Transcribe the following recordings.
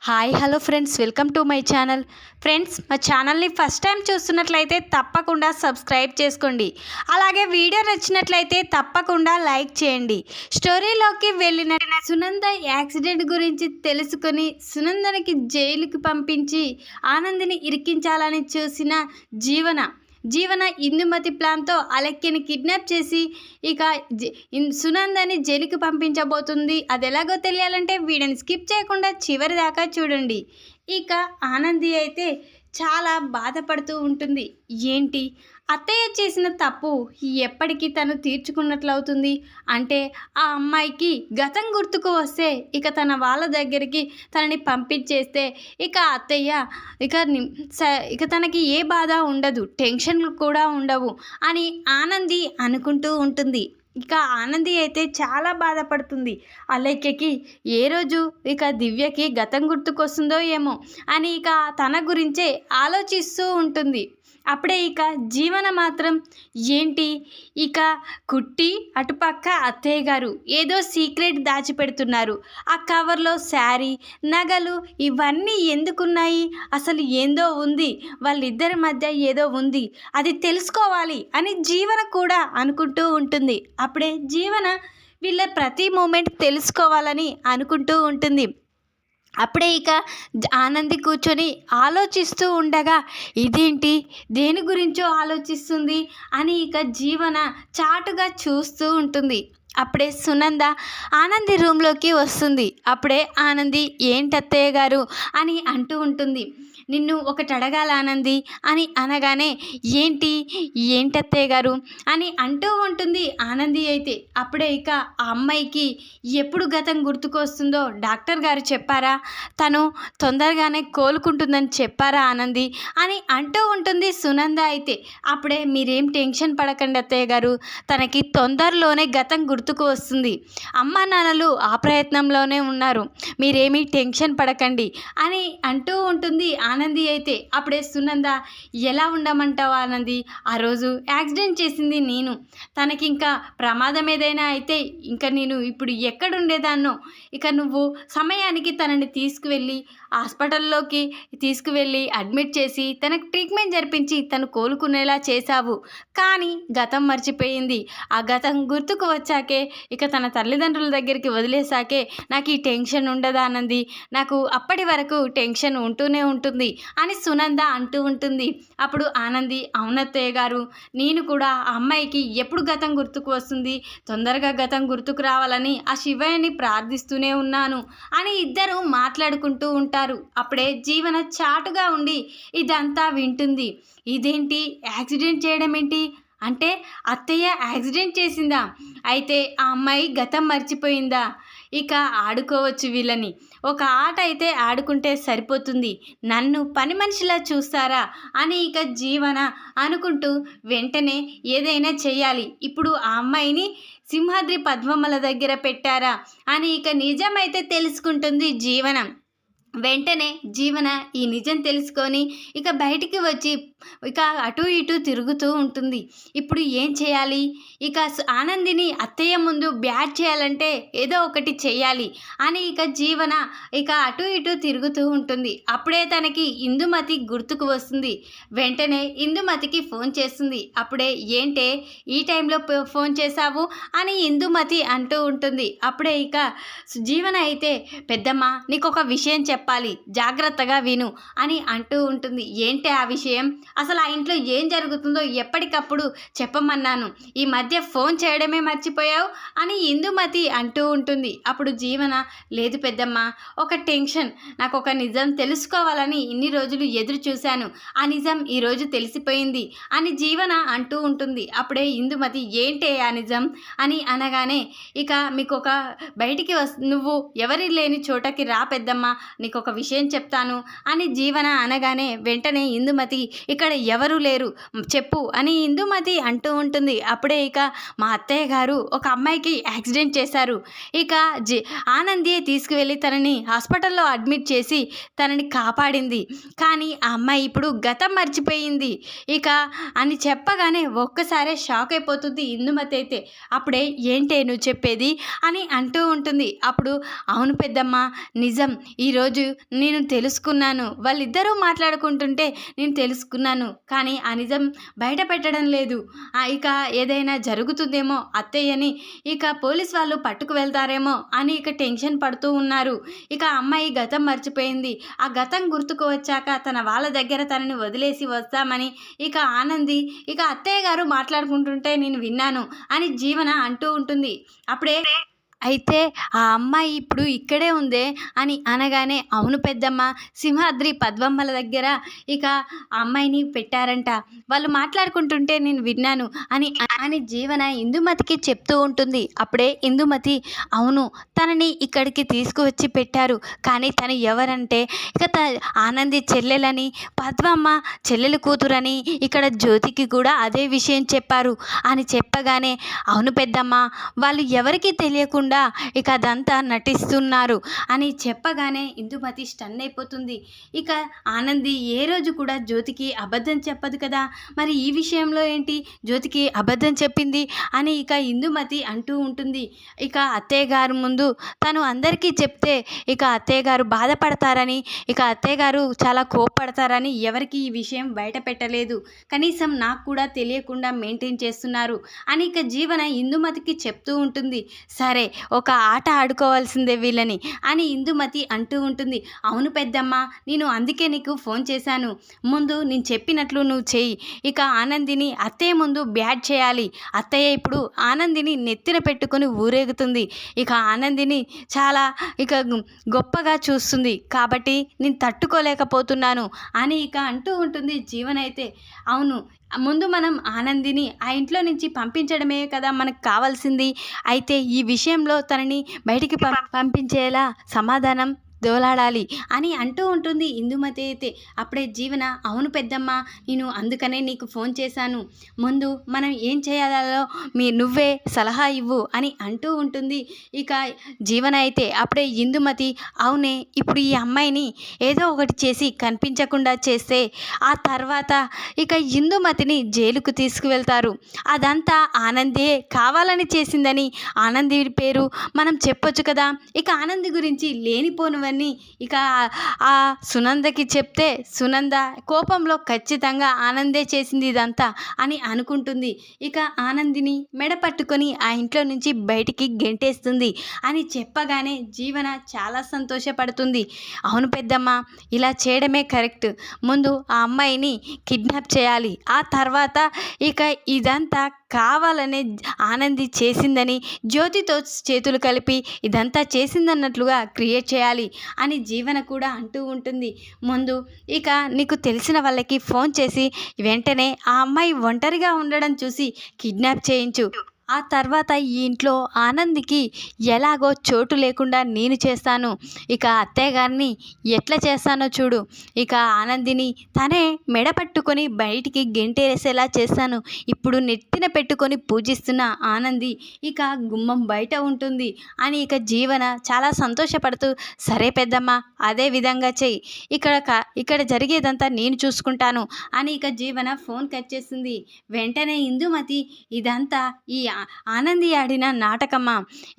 Hello friends, welcome to my channel. Friends, మా ఛానల్ని first time చూస్తున్నట్లయితే తప్పకుండా సబ్స్క్రైబ్ చేసుకోండి. అలాగే వీడియో నచ్చినట్లయితే తప్పకుండా లైక్ చేయండి. స్టోరీలోకి వెళ్ళిన సునంద యాక్సిడెంట్ గురించి తెలుసుకొని సునందనికి జైలుకి పంపించి ఆనందిని ఇరికించాలని చూసిన జీవన ఇందుమతి ప్లాన్తో అలెక్కిని కిడ్నాప్ చేసి ఇక సునందని జైలుకి పంపించబోతుంది. అది ఎలాగో తెలియాలంటే వీడియోని స్కిప్ చేయకుండా చివరి దాకా చూడండి. ఇక ఆనంది అయితే చాలా బాధపడుతూ ఉంటుంది. ఏంటి, అత్తయ్య చేసిన తప్పు ఎప్పటికీ తను తీర్చుకున్నట్లు అవుతుంది అంటే ఆ అమ్మాయికి గతం గుర్తుకు వస్తే ఇక తన వాళ్ళ దగ్గరికి తనని పంపించేస్తే ఇక అత్తయ్య ఇక తనకి ఏ బాధ ఉండదు, టెన్షన్లు కూడా ఉండవు అని ఆనంది అనుకుంటూ ఉంటుంది. ఇక ఆనంది అయితే చాలా బాధపడుతుంది. అలెక్యకి ఏ రోజు ఇక దివ్యకి గతం గుర్తుకొస్తుందో ఏమో అని ఇక తన గురించే ఆలోచిస్తూ ఉంటుంది. అప్పుడే ఇక జీవన మాత్రం ఏంటి, ఇక కుట్టి అటుపక్క అత్తయ్య గారు ఏదో సీక్రెట్ దాచిపెడుతున్నారు. ఆ కవర్లో శారీ, నగలు ఇవన్నీ ఎందుకున్నాయి, అసలు ఏందో ఉంది, వాళ్ళిద్దరి మధ్య ఏదో ఉంది, అది తెలుసుకోవాలి అని జీవన కూడా అనుకుంటూ ఉంటుంది. అప్పుడే జీవన వీళ్ళ ప్రతి మూమెంట్ తెలుసుకోవాలని అనుకుంటూ ఉంటుంది. అప్పుడే ఇక ఆనంది కూర్చొని ఆలోచిస్తూ ఉండగా ఇదేంటి, దేని గురించో ఆలోచిస్తుంది అని ఇక జీవన చాటుగా చూస్తూ ఉంటుంది. అప్పుడే సునంద ఆనంది రూమ్లోకి వస్తుంది. అప్పుడే ఆనంది ఏంటత్తయ్య గారు అని అంటూ ఉంటుంది. నిన్ను ఒకటి అడగాల ఆనంది అని అనగానే ఏంటత్తయ్య గారు అని అంటూ ఉంటుంది ఆనంది అయితే. అప్పుడే ఇక ఆ అమ్మాయికి ఎప్పుడు గతం గుర్తుకొస్తుందో డాక్టర్ గారు చెప్పారా, తను తొందరగానే కోలుకుంటుందని చెప్పారా ఆనంది అని అంటూ ఉంటుంది సునంద అయితే. అప్పుడే మీరేం టెన్షన్ పడకండి అత్తయ్య గారు, తనకి తొందరలోనే గతం గుర్తుకు వస్తుంది, అమ్మా నాన్నలు ఆ ప్రయత్నంలోనే ఉన్నారు, మీరేమీ టెన్షన్ పడకండి అని అంటూ ఉంటుంది ఆనంది అయితే. అప్పుడే సునంద ఎలా ఉండమంటావు ఆనంది, ఆ రోజు యాక్సిడెంట్ చేసింది నేను, తనకి ఇంకా ప్రమాదం ఏదైనా అయితే ఇంకా నేను ఇప్పుడు ఎక్కడుండేదాన్నో, ఇక నువ్వు సమయానికి తనని తీసుకువెళ్ళి హాస్పిటల్లోకి తీసుకువెళ్ళి అడ్మిట్ చేసి తనకు ట్రీట్మెంట్ జరిపించి తను కోలుకునేలా చేశావు. కానీ గతం మర్చిపోయింది, ఆ గతం గుర్తుకు వచ్చాకే ఇక తన తల్లిదండ్రుల దగ్గరికి వదిలేసాకే నాకు ఈ టెన్షన్ ఉండదా ఆనంది, నాకు అప్పటి వరకు టెన్షన్ ఉంటూనే ఉంటుంది అని సునంద అంటూ ఉంటుంది. అప్పుడు ఆనంది అవునత్తయ్య గారు, నేను కూడా ఆ అమ్మాయికి ఎప్పుడు గతం గుర్తుకు వస్తుంది, తొందరగా గతం గుర్తుకు రావాలని ఆ శివయ్యని ప్రార్థిస్తూనే ఉన్నాను అని ఇద్దరు మాట్లాడుకుంటూ ఉంటారు. అప్పుడే జీవన చాటుగా ఉండి ఇదంతా వింటుంది. ఇదేంటి, యాక్సిడెంట్ చేయడం ఏంటి అంటే అత్తయ్య యాక్సిడెంట్ చేసిందా, అయితే ఆ అమ్మాయి గతం మర్చిపోయిందా, ఇక ఆడుకోవచ్చు వీళ్ళని, ఒక ఆట అయితే ఆడుకుంటే సరిపోతుంది, నన్ను పని మనిషిలా చూస్తారా అని ఇక జీవన అనుకుంటూ వెంటనే ఏదైనా చేయాలి, ఇప్పుడు ఆ అమ్మాయిని సింహాద్రి పద్మమ్మల దగ్గర పెట్టారా అని ఇక నిజమైతే తెలుసుకుంటుంది జీవన. వెంటనే జీవన ఈ నిజం తెలుసుకొని ఇక బయటికి వచ్చి ఇక అటు ఇటు తిరుగుతూ ఉంటుంది. ఇప్పుడు ఏం చేయాలి, ఇక ఆనందిని అత్తయ్య ముందు బ్యాట్ చేయాలంటే ఏదో ఒకటి చేయాలి అని ఇక జీవన ఇక అటు ఇటు తిరుగుతూ ఉంటుంది. అప్పుడే తనకి ఇందుమతి గుర్తుకు వస్తుంది. వెంటనే ఇందుమతికి ఫోన్ చేస్తుంది. అప్పుడే ఏంటే ఈ టైంలో ఫోన్ చేశావు అని ఇందుమతి అంటూ ఉంటుంది. అప్పుడే ఇక జీవన అయితే పెద్దమ్మ నీకు ఒక విషయం చెప్పాలి, జాగ్రత్తగా విను అని అంటూ ఉంటుంది. ఏంటి ఆ విషయం, అసలు ఆ ఇంట్లో ఏం జరుగుతుందో ఎప్పటికప్పుడు చెప్పమన్నాను, ఈ మధ్య ఫోన్ చేయడమే మర్చిపోయావు అని ఇందుమతి అంటూ ఉంటుంది. అప్పుడు జీవన లేదు పెద్దమ్మ, ఒక టెన్షన్, నాకు ఒక నిజం తెలుసుకోవాలని ఇన్ని రోజులు ఎదురు చూశాను, ఆ నిజం ఈరోజు తెలిసిపోయింది అని జీవన అంటూ ఉంటుంది. అప్పుడే ఇందుమతి ఏంటే ఆ నిజం అని అనగానే ఇక మీకు ఒక బయటికి నువ్వు ఎవరి లేని చోటకి రా పెద్దమ్మ, నీకు ఒక విషయం చెప్తాను అని జీవన అనగానే వెంటనే ఇందుమతి ఇక్కడ ఎవరు లేరు చెప్పు అని ఇందుమతి అంటూ ఉంటుంది. అప్పుడే ఇక మా అత్తయ్య గారు ఒక అమ్మాయికి యాక్సిడెంట్ చేశారు, ఇక ఆనందియే తీసుకువెళ్ళి తనని హాస్పిటల్లో అడ్మిట్ చేసి తనని కాపాడింది, కానీ ఆ అమ్మాయి ఇప్పుడు గతం మర్చిపోయింది ఇక అని చెప్పగానే ఒక్కసారే షాక్ అయిపోతుంది ఇందుమతి అయితే. అప్పుడే ఏంటే నువ్వు చెప్పేది అని అంటూ ఉంటుంది. అప్పుడు అవును పెద్దమ్మ, నిజం, ఈరోజు రోజు నేను తెలుసుకున్నాను. వాళ్ళిద్దరూ మాట్లాడుకుంటుంటే నేను తెలుసుకున్నాను. కానీ ఆ నిజం బయట పెట్టడం లేదు. ఇక ఏదైనా జరుగుతుందేమో అత్తయ్యని ఇక పోలీస్ వాళ్ళు పట్టుకు వెళ్తారేమో అని ఇక టెన్షన్ పడుతూ ఉన్నారు. ఇక అమ్మాయి గతం మర్చిపోయింది. ఆ గతం గుర్తుకు వచ్చాక తన వాళ్ళ దగ్గర తనని వదిలేసి వస్తామని ఇక ఆనంది ఇక అత్తయ్య గారు మాట్లాడుకుంటుంటే నేను విన్నాను అని జీవన అంటూ ఉంటుంది. అప్పుడే అయితే ఆ అమ్మాయి ఇప్పుడు ఇక్కడే ఉందే అని అనగానే, అవును పెద్దమ్మ, సింహాద్రి పద్మమ్మల దగ్గర ఇక ఆ అమ్మాయిని పెట్టారంట, వాళ్ళు మాట్లాడుకుంటుంటే నేను విన్నాను అని అని జీవన ఇందుమతికి చెప్తూ ఉంటుంది. అప్పుడే ఇందుమతి, అవును తనని ఇక్కడికి తీసుకువచ్చి పెట్టారు, కానీ తను ఎవరంటే ఇక ఆనంది చెల్లెలని, పద్మమ్మ చెల్లెలు కూతురని ఇక్కడ జ్యోతికి కూడా అదే విషయం చెప్పారు అని చెప్పగానే, అవును పెద్దమ్మ, వాళ్ళు ఎవరికీ తెలియకుండా ఇక అదంతా నటిస్తున్నారు అని చెప్పగానే ఇందుమతి స్టన్ అయిపోతుంది. ఇక ఆనంది ఏ రోజు కూడా జ్యోతికి అబద్ధం చెప్పదు కదా, మరి ఈ విషయంలో ఏంటి జ్యోతికి అబద్ధం చెప్పింది అని ఇక ఇందుమతి అంటూ ఉంటుంది. ఇక అత్తయ్య గారు ముందు తను అందరికీ చెప్తే ఇక అత్తయ్య గారు బాధపడతారని, ఇక అత్తయ్య గారు చాలా కోప్పడతారని ఎవరికి ఈ విషయం బయట పెట్టలేదు. కనీసం నాకు కూడా తెలియకుండా మెయింటైన్ చేస్తున్నారు అని ఇక జీవన ఇందుమతికి చెప్తూ ఉంటుంది. సరే, ఒక ఆట ఆడుకోవాల్సిందే వీళ్ళని అని ఇందుమతి అంటూ ఉంటుంది. అవును పెద్దమ్మ, నేను అందుకే నీకు ఫోన్ చేశాను. ముందు నేను చెప్పినట్లు నువ్వు చెయ్యి. ఇక ఆనందిని అత్తయ్య ముందు బ్యాడ్ చేయాలి. అత్తయ్య ఇప్పుడు ఆనందిని నెత్తిన పెట్టుకొని ఊరేగుతుంది. ఇక ఆనందిని చాలా ఇక గొప్పగా చూస్తుంది కాబట్టి నేను తట్టుకోలేకపోతున్నాను అని ఇక అంటూ ఉంటుంది జీవన. అయితే అవును, ముందు మనం ఆనందిని ఆ ఇంట్లో నుంచి పంపించడమే కదా మనకు కావాల్సింది. అయితే ఈ విషయంలో తనని బయటికి పంపించేలా సమాధానం దోలాడాలి అని అంటూ ఉంటుంది ఇందుమతి. అయితే అప్పుడే జీవన, అవును పెద్దమ్మ, నేను అందుకనే నీకు ఫోన్ చేశాను, ముందు మనం ఏం చేయాలో నువ్వే సలహా ఇవ్వు అని అంటూ ఉంటుంది ఇక జీవన. అయితే అప్పుడే ఇందుమతి, అవునే, ఇప్పుడు ఈ అమ్మాయిని ఏదో ఒకటి చేసి కనిపించకుండా చేస్తే ఆ తర్వాత ఇక ఇందుమతిని జైలుకు తీసుకువెళ్తారు. అదంతా ఆనందే కావాలని చేసిందని ఆనంది పేరు మనం చెప్పొచ్చు కదా. ఇక ఆనంది గురించి లేనిపోనువని ఇక ఆ సునందకి చెప్తే సునంద కోపంలో ఖచ్చితంగా ఆనందే చేసింది ఇదంతా అని అనుకుంటుంది. ఇక ఆనందిని మెడ పట్టుకొని ఆ ఇంట్లో నుంచి బయటికి గెంటేస్తుంది అని చెప్పగానే జీవన చాలా సంతోషపడుతుంది. అవును పెద్దమ్మ, ఇలా చేయడమే కరెక్ట్. ముందు ఆ అమ్మాయిని కిడ్నాప్ చేయాలి, ఆ తర్వాత ఇక ఇదంతా కావాలనే ఆనంది చేసిందని జ్యోతితో చేతులు కలిపి ఇదంతా చేసిందన్నట్లుగా క్రియేట్ చేయాలి అని జీవన కూడా అంటూ ఉంటుంది. ముందు ఇక నీకు తెలిసిన వాళ్ళకి ఫోన్ చేసి వెంటనే ఆ అమ్మాయి ఒంటరిగా ఉండడం చూసి కిడ్నాప్ చేయించు. ఆ తర్వాత ఈ ఇంట్లో ఆనందికి ఎలాగో చోటు లేకుండా నేను చేస్తాను. ఇక అత్తయ్య గారిని ఎట్లా చేస్తానో చూడు. ఇక ఆనందిని తనే మెడ పట్టుకొని బయటికి గెంటేసేలా చేస్తాను. ఇప్పుడు నెత్తిన పెట్టుకొని పూజిస్తున్న ఆనంది ఇక గుమ్మం బయట ఉంటుంది అని ఇక జీవన చాలా సంతోషపడుతూ, సరే పెద్దమ్మ, అదే విధంగా చెయ్యి, ఇక్కడ జరిగేదంతా నేను చూసుకుంటాను అని ఇక జీవన ఫోన్ కట్ చేస్తుంది. వెంటనే ఇందుమతి, ఇదంతా ఈ ఆనంది ఆడిన నాటకమా,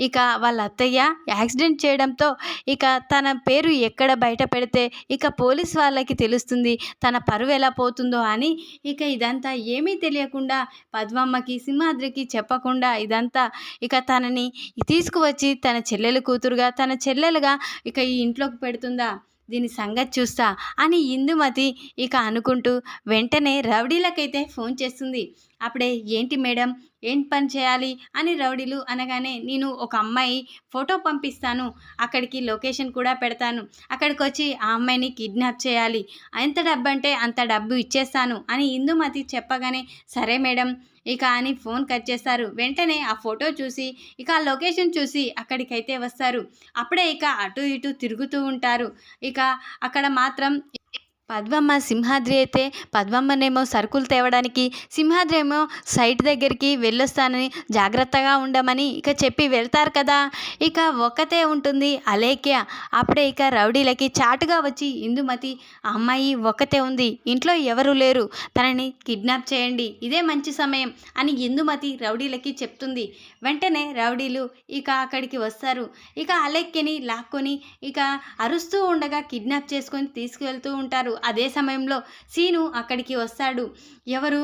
ఇక వాళ్ళ అత్తయ్య యాక్సిడెంట్ చేయడంతో ఇక తన పేరు ఎక్కడ బయట పెడితే ఇక పోలీస్ వాళ్ళకి తెలుస్తుంది, తన పరువు ఎలా పోతుందో అని ఇక ఇదంతా ఏమీ తెలియకుండా పద్మమ్మకి సింహాద్రికి చెప్పకుండా ఇదంతా ఇక తనని తీసుకువచ్చి తన చెల్లెలు కూతురుగా తన చెల్లెలుగా ఇక ఈ ఇంట్లోకి పెడుతుందా, దీని సంగతి చూస్తా అని ఇందుమతి ఇక అనుకుంటూ వెంటనే రౌడీలకైతే ఫోన్ చేస్తుంది. అప్పుడే ఏంటి మేడం, ఏం పని చేయాలి అని రౌడీలు అనగానే, నేను ఒక అమ్మాయి ఫోటో పంపిస్తాను, అక్కడికి లొకేషన్ కూడా పెడతాను, అక్కడికి వచ్చి ఆ అమ్మాయిని కిడ్నాప్ చేయాలి, ఎంత డబ్బు అంటే అంత డబ్బు ఇచ్చేస్తాను అని ఇందుమతి చెప్పగానే, సరే మేడం ఇక అని ఫోన్ కట్ చేస్తారు. వెంటనే ఆ ఫోటో చూసి ఇక ఆ లొకేషన్ చూసి అక్కడికైతే వస్తారు. అప్పుడే ఇక అటు ఇటు తిరుగుతూ ఉంటారు. ఇక అక్కడ మాత్రం పద్మమ్మ సింహాద్రి అయితే పద్మమ్మనేమో సరుకులు తేవడానికి, సింహాద్రి ఏమో సైట్ దగ్గరికి వెళ్ళొస్తానని జాగ్రత్తగా ఉండమని ఇక చెప్పి వెళ్తారు కదా. ఇక ఒక్కతే ఉంటుంది అలేఖ్య. అప్పుడే ఇక రౌడీలకి చాటుగా వచ్చి ఇందుమతి, ఆ అమ్మాయి ఒక్కతే ఉంది, ఇంట్లో ఎవరు లేరు, తనని కిడ్నాప్ చేయండి, ఇదే మంచి సమయం అని ఇందుమతి రౌడీలకి చెప్తుంది. వెంటనే రౌడీలు ఇక అక్కడికి వస్తారు. ఇక అలేఖ్యని లాక్కొని ఇక అరుస్తూ ఉండగా కిడ్నాప్ చేసుకొని తీసుకువెళ్తూ ఉంటారు. అదే సమయంలో సీను అక్కడికి వస్తాడు. ఎవరు,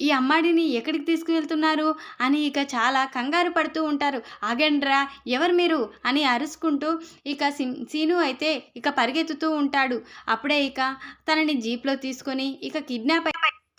ఈ అమ్మాడిని ఎక్కడికి తీసుకువెళ్తున్నారు అని ఇక చాలా కంగారు పడుతూ ఉంటారు. ఆగండ్రా, ఎవరు మీరు అని అరుచుకుంటూ ఇక సీను అయితే ఇక పరిగెత్తుతూ ఉంటాడు. అప్పుడే ఇక తనని జీప్లో తీసుకొని ఇక కిడ్నాప్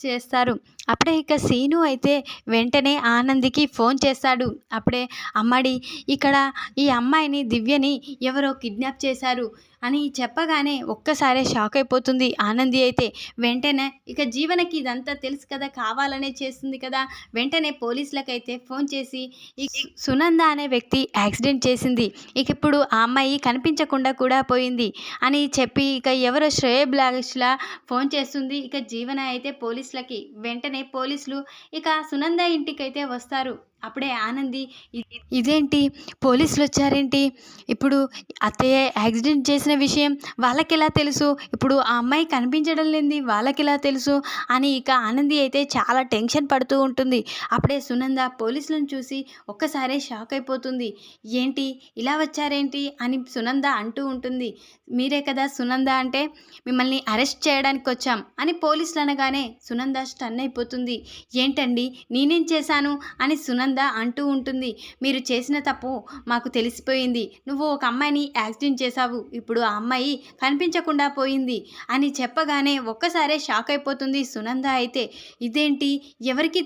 చేస్తారు. అప్పుడే ఇక సీను అయితే వెంటనే ఆనందికి ఫోన్ చేస్తాడు. అప్పుడే అమ్మాడి, ఇక్కడ ఈ అమ్మాయిని దివ్యని ఎవరో కిడ్నాప్ చేశారు అని చెప్పగానే ఒక్కసారే షాక్ అయిపోతుంది ఆనంది అయితే. వెంటనే ఇక జీవనకి ఇదంతా తెలుసు కదా, కావాలనే చేస్తుంది కదా. వెంటనే పోలీసులకైతే ఫోన్ చేసి ఈ సునంద అనే వ్యక్తి యాక్సిడెంట్ చేసింది, ఇక ఇప్పుడు ఆ అమ్మాయి కనిపించకుండా కూడా పోయింది అని చెప్పి ఇక ఎవరో శ్రేయభిలాష్లా ఫోన్ చేస్తుంది ఇక జీవన అయితే పోలీసులకి. వెంటనే పోలీసులు ఇక సునంద ఇంటికైతే వస్తారు. అప్పుడే ఆనంది, ఇదేంటి పోలీసులు వచ్చారేంటి, ఇప్పుడు అత్తయ్య యాక్సిడెంట్ చేసిన విషయం వాళ్ళకెలా తెలుసు, ఇప్పుడు ఆ అమ్మాయి కనిపించడం లేనిది వాళ్ళకెలా తెలుసు అని ఇక ఆనంది అయితే చాలా టెన్షన్ పడుతూ ఉంటుంది. అప్పుడే సునంద పోలీసులను చూసి ఒక్కసారే షాక్ అయిపోతుంది. ఏంటి ఇలా వచ్చారేంటి అని సునంద అంటూ ఉంటుంది. మీరే కదా సునంద అంటే, మిమ్మల్ని అరెస్ట్ చేయడానికి వచ్చాం అని పోలీసులు అనగానే సునంద స్టన్ అయిపోతుంది. ఏంటండి నేనేం చేశాను అని సునంద అంటూ ఉంటుంది. మీరు చేసిన తప్పు మాకు తెలిసిపోయింది, నువ్వు ఒక అమ్మాయిని యాక్సిడెంట్ చేశావు, ఇప్పుడు ఆ అమ్మాయి కనిపించకుండా పోయింది అని చెప్పగానే ఒక్కసారే షాక్ అయిపోతుంది సునంద అయితే. ఇదేంటి ఎవరికి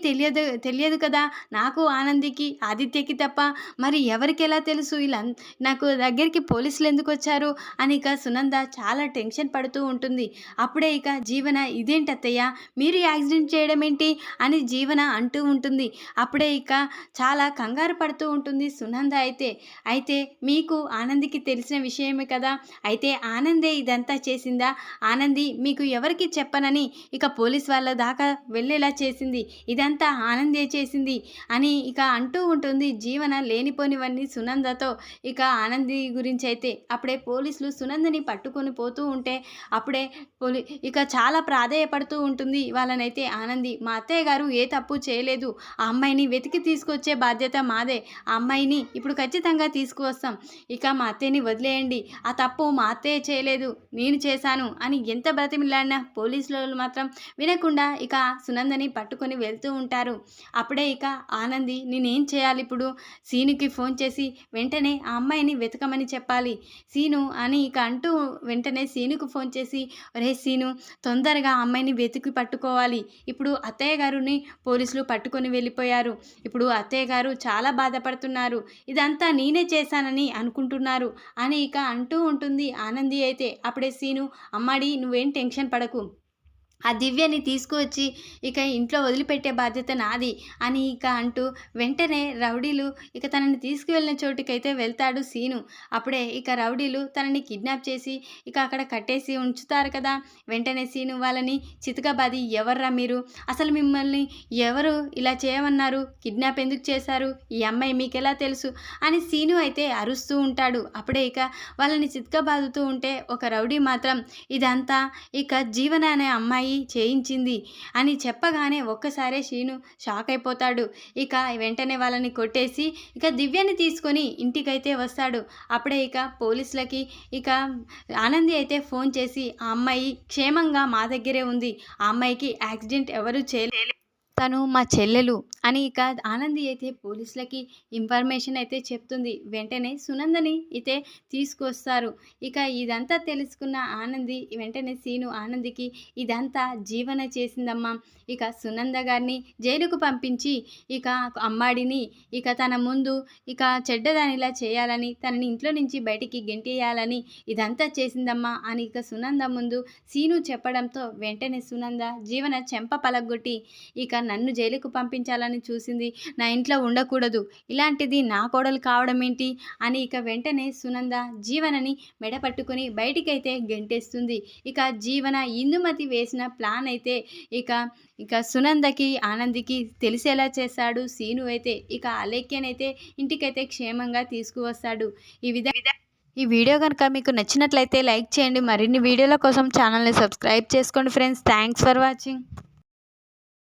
తెలియదు కదా, నాకు ఆనందికి ఆదిత్యకి తప్ప మరి ఎవరికి ఎలా తెలుసు, ఇలా నాకు దగ్గరికి పోలీసులు ఎందుకు వచ్చారు అని ఇక సునంద చాలా టెన్షన్ పడుతూ ఉంటుంది. అప్పుడే ఇక జీవన, ఇదేంటి అత్తయ్య మీరు యాక్సిడెంట్ చేయడం ఏంటి అని జీవన అంటూ ఉంటుంది. అప్పుడే ఇక చాలా కంగారు పడుతూ ఉంటుంది సునంద అయితే మీకు ఆనందికి తెలిసిన విషయమే కదా, అయితే ఆనందే ఇదంతా చేసిందా, ఆనంది మీకు ఎవరికి చెప్పనని ఇక పోలీస్ వాళ్ళ దాకా వెళ్ళేలా చేసింది, ఇదంతా ఆనందే చేసింది అని ఇక అంటూ ఉంటుంది జీవన లేనిపోనివన్నీ సునందతో. ఇక ఆనంది గురించి అయితే అప్పుడే పోలీసులు సునందని పట్టుకొని పోతూ ఉంటే అప్పుడే ఇక చాలా ప్రాధేయపడుతూ ఉంటుంది వాళ్ళనైతే ఆనంది. మా అత్తయ్య గారు ఏ తప్పు చేయలేదు, ఆ అమ్మాయిని వెతికి తీసుకొచ్చే బాధ్యత మాదే, ఆ అమ్మాయిని ఇప్పుడు ఖచ్చితంగా తీసుకువస్తాం, ఇక మా అత్తయ్యని వదిలేయండి, ఆ తప్పు మా అత్తయ్య చేయలేదు నేను చేశాను అని ఎంత బ్రతిమిలాడినా పోలీసులు మాత్రం వినకుండా ఇక సునందని పట్టుకొని వెళ్తూ ఉంటారు. అప్పుడే ఇక ఆనంది, నేనేం చేయాలి ఇప్పుడు, సీనుకి ఫోన్ చేసి వెంటనే ఆ అమ్మాయిని వెతకమని చెప్పాలి సీను అని ఇక అంటూ వెంటనే సీనుకు ఫోన్ చేసి, రే సీను తొందరగా ఆ అమ్మాయిని వెతికి పట్టుకోవాలి, ఇప్పుడు అత్తయ్య గారిని పోలీసులు పట్టుకొని వెళ్ళిపోయారు, ఇప్పుడు అత్తయ్య గారు చాలా బాధపడుతున్నారు, ఇదంతా నేనే చేశానని అనుకుంటున్నారు అని ఇక అంటూ ఉంటుంది ఆనంది అయితే. అప్పుడే సీను, అమ్మాడి నువ్వేం టెన్షన్ పడకు, ఆ దివ్యని తీసుకువచ్చి ఇక ఇంట్లో వదిలిపెట్టే బాధ్యత నాది అని ఇక అంటూ వెంటనే రౌడీలు ఇక తనని తీసుకువెళ్ళిన చోటుకైతే వెళ్తాడు సీను. అప్పుడే ఇక రౌడీలు తనని కిడ్నాప్ చేసి ఇక అక్కడ కట్టేసి ఉంచుతారు కదా. వెంటనే సీను వాళ్ళని చితకబాది, ఎవర్రా మీరు, అసలు మిమ్మల్ని ఎవరు ఇలా చేయమన్నారు, కిడ్నాప్ ఎందుకు చేశారు, ఈ అమ్మాయి మీకెలా తెలుసు అని సీను అయితే అరుస్తూ ఉంటాడు. అప్పుడే ఇక వాళ్ళని చితకబాదుతూ ఉంటే ఒక రౌడీ మాత్రం, ఇదంతా ఇక జీవన అనే అమ్మాయి చేయించింది అని చెప్పగానే ఒక్కసారే శీను షాక్ అయిపోతాడు. ఇక వెంటనే వాళ్ళని కొట్టేసి ఇక దివ్యని తీసుకొని ఇంటికైతే వస్తాడు. అప్పుడే ఇక పోలీసులకి ఇక ఆనంది అయితే ఫోన్ చేసి, ఆ అమ్మాయి క్షేమంగా మా దగ్గరే ఉంది, ఆ అమ్మాయికి యాక్సిడెంట్ ఎవరు చేయలేదు, తను మా చెల్లెలు అని ఇక ఆనంది అయితే పోలీసులకి ఇన్ఫర్మేషన్ అయితే చెప్తుంది. వెంటనే సునందని అయితే తీసుకొస్తారు. ఇక ఇదంతా తెలుసుకున్న ఆనంది వెంటనే సీను ఆనందికి, ఇదంతా జీవన చేసిందమ్మా, ఇక సునంద గారిని జైలుకు పంపించి ఇక అమ్మాడిని ఇక తన ముందు ఇక చెడ్డదానిలా చేయాలని, తనని ఇంట్లో నుంచి బయటికి గెంటేయాలని ఇదంతా చేసిందమ్మా అని ఇక సునంద ముందు సీను చెప్పడంతో వెంటనే సునంద జీవన చెంప పలగొట్టి, ఇక నన్ను జైలుకు పంపించాలని చూసింది, నా ఇంట్లో ఉండకూడదు, ఇలాంటిది నా కోడలు కావడం ఏంటి అని ఇక వెంటనే సునంద జీవనని మెడ పట్టుకుని బయటికైతే గెంటేస్తుంది. ఇక జీవన ఇందుమతి వేసిన ప్లాన్ అయితే ఇక ఇక సునందకి ఆనందికి తెలిసేలా చేశాడు సీను అయితే. ఇక అలేఖ్యనైతే ఇంటికైతే క్షేమంగా తీసుకువస్తాడు. ఈ వీడియో కనుక మీకు నచ్చినట్లయితే లైక్ చేయండి. మరిన్ని వీడియోల కోసం ఛానల్ని సబ్స్క్రైబ్ చేసుకోండి ఫ్రెండ్స్. Thanks for watching.